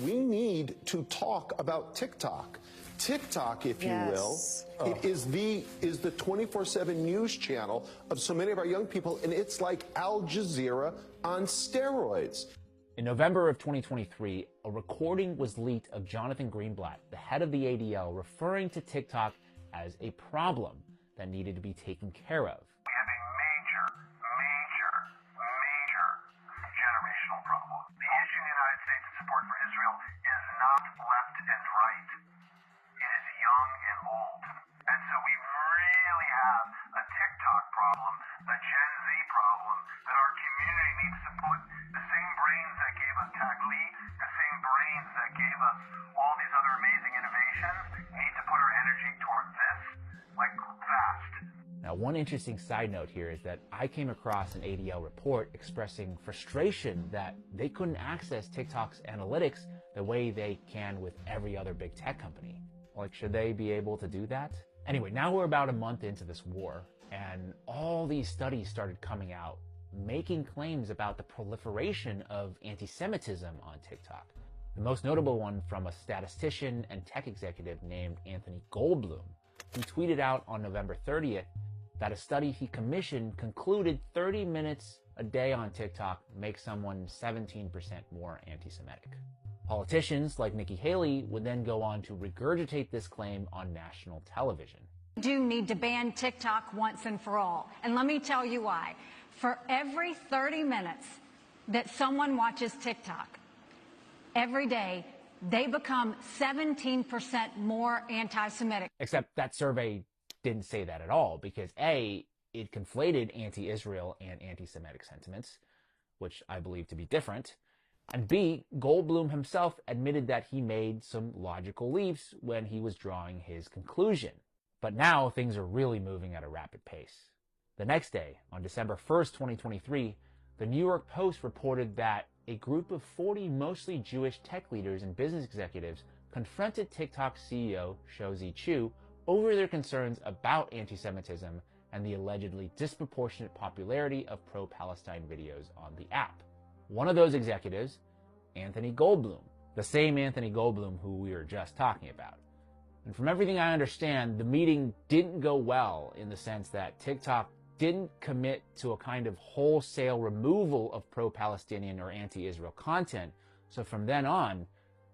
We need to talk about TikTok. TikTok, if you will, it is the 24/7 news channel of so many of our young people, and it's like Al Jazeera on steroids. In November of 2023, a recording was leaked of Jonathan Greenblatt, the head of the ADL, referring to TikTok as a problem that needed to be taken care of. We have a major generational problem. The issue in the United States of support for Israel is not left and right. It is young and old. And so we really have a TikTok problem, a Gen Z problem, that our community needs to put the same brains that gave us Tagli, the same brains that gave us all these other amazing innovations, need to put our energy toward this, like fast. Now, one interesting side note here is that I came across an ADL report expressing frustration that they couldn't access TikTok's analytics the way they can with every other big tech company. Like, should they be able to do that? Anyway, now we're about a month into this war, and all these studies started coming out, making claims about the proliferation of anti-Semitism on TikTok. The most notable one from a statistician and tech executive named Anthony Goldblum. He tweeted out on November 30th that a study he commissioned concluded 30 minutes a day on TikTok makes someone 17% more anti-Semitic. Politicians like Nikki Haley would then go on to regurgitate this claim on national television. We do need to ban TikTok once and for all. And let me tell you why. For every 30 minutes that someone watches TikTok, every day, they become 17% more anti-Semitic. Except that survey didn't say that at all, because A, it conflated anti-Israel and anti-Semitic sentiments, which I believe to be different, and B, Goldblum himself admitted that he made some logical leaps when he was drawing his conclusion. But now things are really moving at a rapid pace. The next day, on December 1st, 2023, the New York Post reported that a group of 40 mostly Jewish tech leaders and business executives confronted TikTok CEO Shou Chew over their concerns about anti-Semitism and the allegedly disproportionate popularity of pro-Palestine videos on the app. One of those executives, Anthony Goldblum, the same Anthony Goldblum who we were just talking about. And from everything I understand, the meeting didn't go well in the sense that TikTok didn't commit to a kind of wholesale removal of pro-Palestinian or anti-Israel content. So from then on,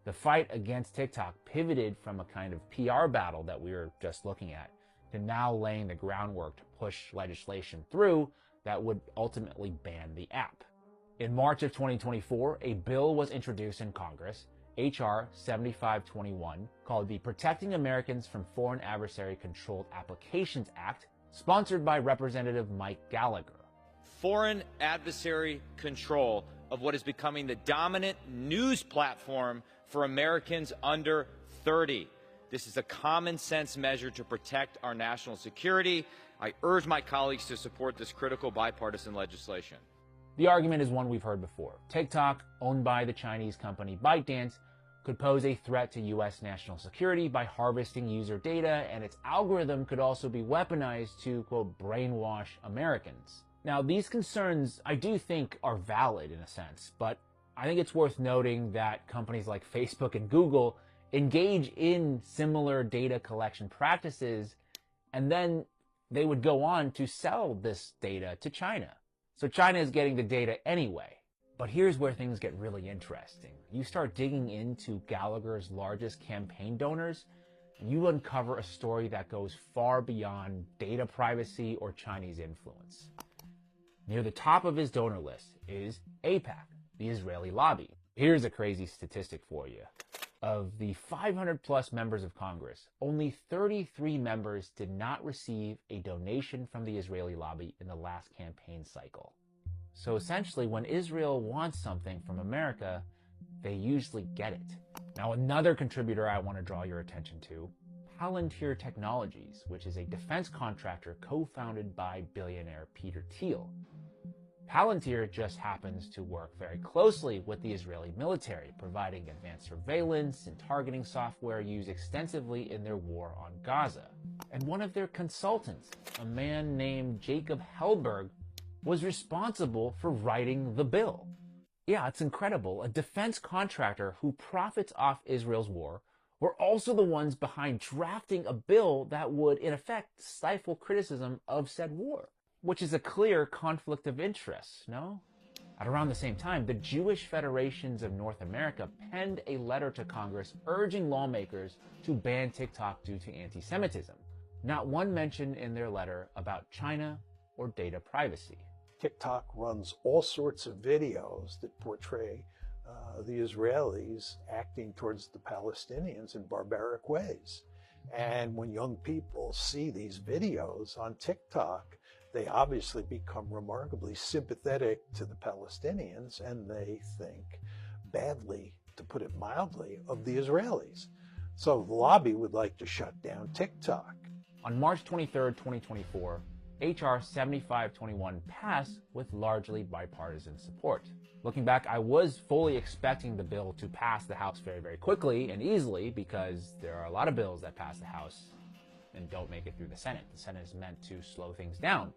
the fight against TikTok pivoted from a kind of PR battle that we were just looking at to now laying the groundwork to push legislation through that would ultimately ban the app. In March of 2024, a bill was introduced in Congress, H.R. 7521, called the Protecting Americans from Foreign Adversary Controlled Applications Act, sponsored by Representative Mike Gallagher. Foreign adversary control of what is becoming the dominant news platform for Americans under 30. This is a common sense measure to protect our national security. I urge my colleagues to support this critical bipartisan legislation. The argument is one we've heard before. TikTok, owned by the Chinese company ByteDance, could pose a threat to U.S. national security by harvesting user data, and its algorithm could also be weaponized to, quote, brainwash Americans. Now, these concerns I do think are valid in a sense, but I think it's worth noting that companies like Facebook and Google engage in similar data collection practices, and then they would go on to sell this data to China. So China is getting the data anyway. But here's where things get really interesting. You start digging into Gallagher's largest campaign donors, and you uncover a story that goes far beyond data privacy or Chinese influence. Near the top of his donor list is AIPAC, the Israeli lobby. Here's a crazy statistic for you. Of the 500 plus members of Congress, only 33 members did not receive a donation from the Israeli lobby in the last campaign cycle. So essentially, when Israel wants something from America, they usually get it. Now, another contributor I want to draw your attention to, Palantir Technologies, which is a defense contractor co-founded by billionaire Peter Thiel. Palantir just happens to work very closely with the Israeli military, providing advanced surveillance and targeting software used extensively in their war on Gaza. And one of their consultants, a man named Jacob Hellberg, was responsible for writing the bill. Yeah, it's incredible. A defense contractor who profits off Israel's war were also the ones behind drafting a bill that would, in effect, stifle criticism of said war, which is a clear conflict of interest, no? At around the same time, the Jewish Federations of North America penned a letter to Congress urging lawmakers to ban TikTok due to anti-Semitism. Not one mention in their letter about China or data privacy. TikTok runs all sorts of videos that portray the Israelis acting towards the Palestinians in barbaric ways. And when young people see these videos on TikTok, they obviously become remarkably sympathetic to the Palestinians, and they think badly, to put it mildly, of the Israelis. So the lobby would like to shut down TikTok. On March 23, 2024, H.R. 7521 passed with largely bipartisan support. Looking back, I was fully expecting the bill to pass the House very, very quickly and easily, because there are a lot of bills that pass the House and don't make it through the Senate. The Senate is meant to slow things down.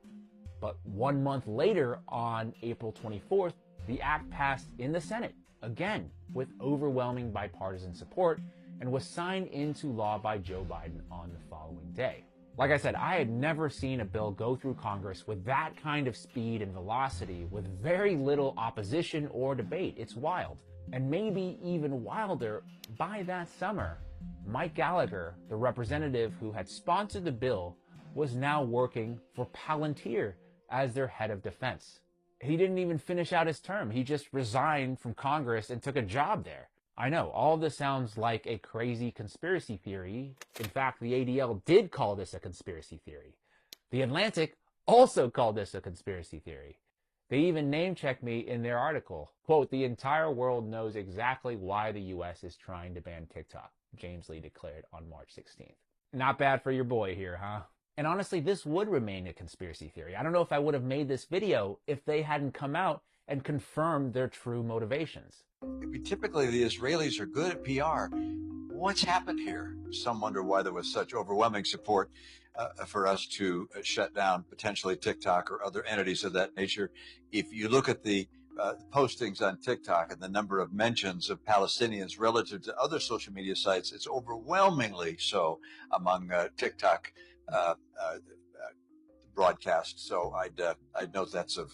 But 1 month later, on April 24th, the act passed in the Senate, again, with overwhelming bipartisan support, and was signed into law by Joe Biden on the following day. Like I said, I had never seen a bill go through Congress with that kind of speed and velocity, with very little opposition or debate. It's wild. And maybe even wilder, by that summer, Mike Gallagher, the representative who had sponsored the bill, was now working for Palantir as their head of defense. He didn't even finish out his term. He just resigned from Congress and took a job there. I know, all of this sounds like a crazy conspiracy theory. In fact, the ADL did call this a conspiracy theory. The Atlantic also called this a conspiracy theory. They even name-checked me in their article. Quote, "The entire world knows exactly why the U.S. is trying to ban TikTok," James Lee declared on March 16th. Not bad for your boy here, huh? And honestly, this would remain a conspiracy theory. I don't know if I would have made this video if they hadn't come out and confirmed their true motivations. Typically, the Israelis are good at PR. What's happened here? Some wonder why there was such overwhelming support for us to shut down potentially TikTok or other entities of that nature. If you look at the postings on TikTok and the number of mentions of Palestinians relative to other social media sites, it's overwhelmingly so among TikTok broadcasts. So I'd note that's of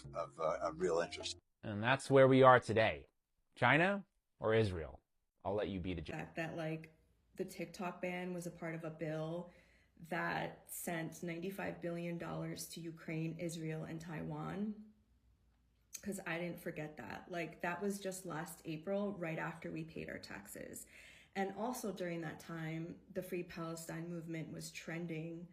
real interest. And that's where we are today. China or Israel? I'll let you be the judge. That like the TikTok ban was a part of a bill that sent $95 billion to Ukraine, Israel, and Taiwan. Because I didn't forget that. Like, that was just last April, right after we paid our taxes. And also during that time, the Free Palestine movement was trending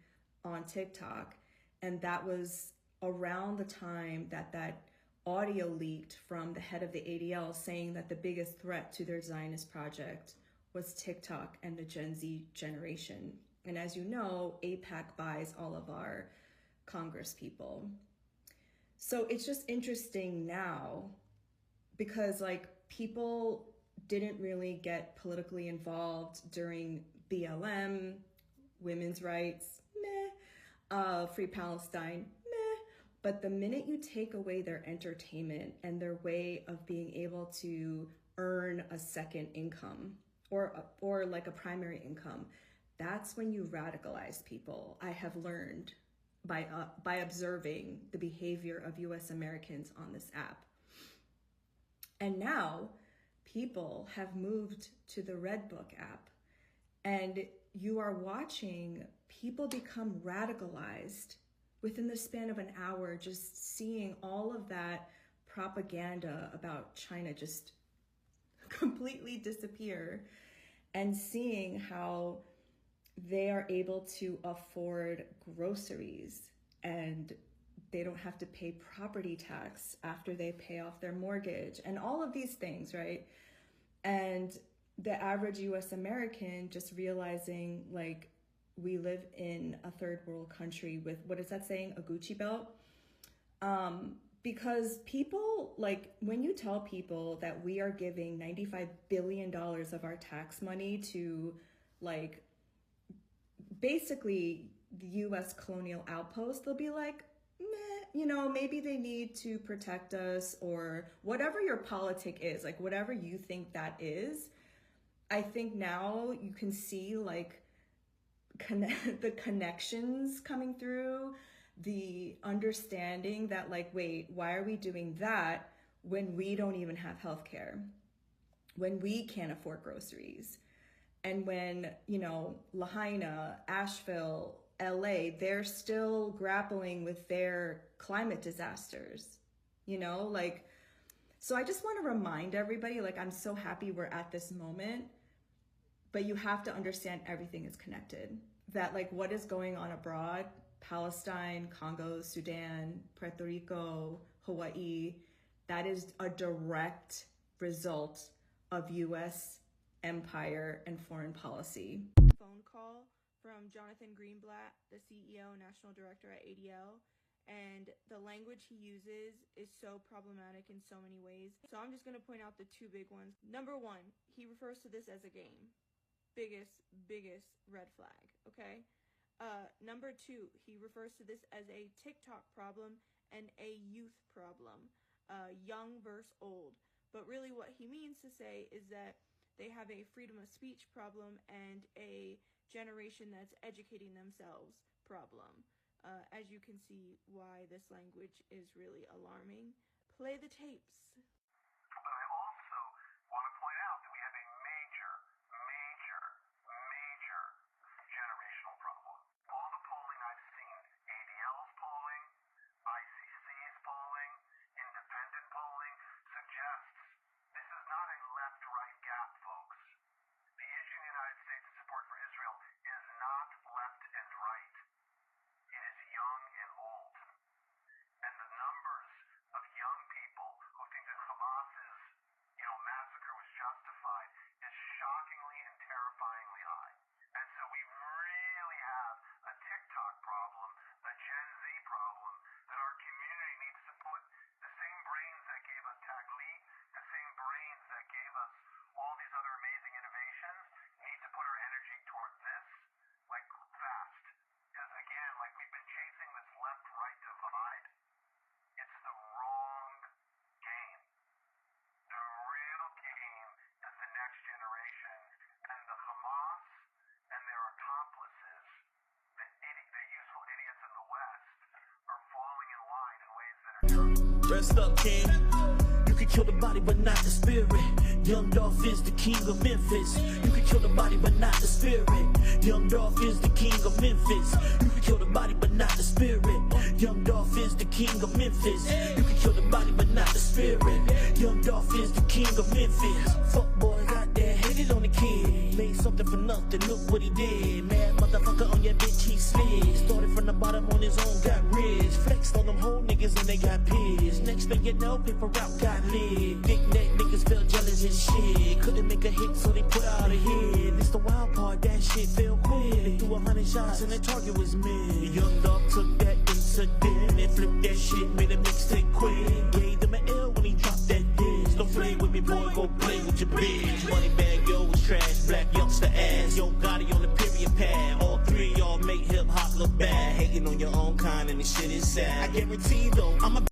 on TikTok. And that was around the time that audio leaked from the head of the ADL saying that the biggest threat to their Zionist project was TikTok and the Gen Z generation. And as you know, AIPAC buys all of our Congress people. So it's just interesting now because like people didn't really get politically involved during BLM, women's rights, meh, Free Palestine, meh. But the minute you take away their entertainment and their way of being able to earn a second income or like a primary income, that's when you radicalize people. I have learned by observing the behavior of US Americans on this app. And now people have moved to the Redbook app, and you are watching people become radicalized within the span of an hour, just seeing all of that propaganda about China just completely disappear, and seeing how they are able to afford groceries and they don't have to pay property tax after they pay off their mortgage and all of these things, right? And the average US American just realizing like we live in a third world country with, what is that saying, a Gucci belt? Because people, like when you tell people that we are giving $95 billion of our tax money to basically the US colonial outpost, they'll be like, you know, maybe they need to protect us, or whatever your politic is, like whatever you think that is. I think now you can see like the connections coming through, the understanding that like, wait, why are we doing that when we don't even have healthcare, when we can't afford groceries, and when, you know, Lahaina, Asheville, LA, they're still grappling with their climate disasters, you know, like, so I just want to remind everybody, like, I'm so happy we're at this moment, but you have to understand everything is connected, that like what is going on abroad, Palestine, Congo, Sudan, Puerto Rico, Hawaii, that is a direct result of US empire and foreign policy. Phone call from Jonathan Greenblatt, the CEO and National Director at ADL, and the language he uses is so problematic in so many ways. So I'm just going to point out the two big ones. Number one, he refers to this as a game. Biggest red flag, okay? Number two, he refers to this as a TikTok problem and a youth problem, young versus old. But really what he means to say is that they have a freedom of speech problem and a generation that's educating themselves problem. As you can see why this language is really alarming. Play the tapes. But I also want to point out that we have a major generational problem. All the polling I've seen, ADL's polling, ICC's polling, independent polling, suggests this is not a left-right gap, folks. The issue in the United States in support for Israel is not left and right. It is young and old. And the numbers of young people who think that Hamas's, massacre was justified is shockingly and terrifyingly high. And so we really have a TikTok problem, a Gen Z problem, that our community needs to put the same brains that gave us Taglit, the same brains that gave us all these other amazing innovations, need to put our energy toward this, like, fast. Because again, like, we've been chasing this left-right divide. It's the wrong game. The real game is the next generation, and the Hamas and their accomplices, the useful idiots in the West, are falling in line in ways that are terrible. Rest up, King. You can kill the body but not the spirit. Young Dolph is the king of Memphis. You can kill the body but not the spirit. Young Dolph is the king of Memphis. You can kill the body but not the spirit. Young Dolph is the king of Memphis. You can kill the body but not the spirit. Young Dolph is the king of Memphis. Fuck boys out there hated on the kid. Made something for nothing, look what he did. Mad motherfucker on your bitch, he slid. Started from the bottom on his own, got rich. Flexed on them whole niggas and they got pissed. Next thing you know, paper route got lit. Big neck niggas felt jealous and shit. Couldn't make a hit, so they put out a hit. It's the wild part, that shit fell quick. They threw 100 shots and the target was me. Young Dolph took that incident and flipped that shit, made a mixtape quick. Gave them an L when he dropped that diss. Don't play with me, boy, go play with your bitch. Money bag, yo, was trash, black youngster ass. Yo, Gotti on the period pad. All three y'all make hip hop look bad. Hating on your own kind and this shit is sad. I guarantee though, I'm a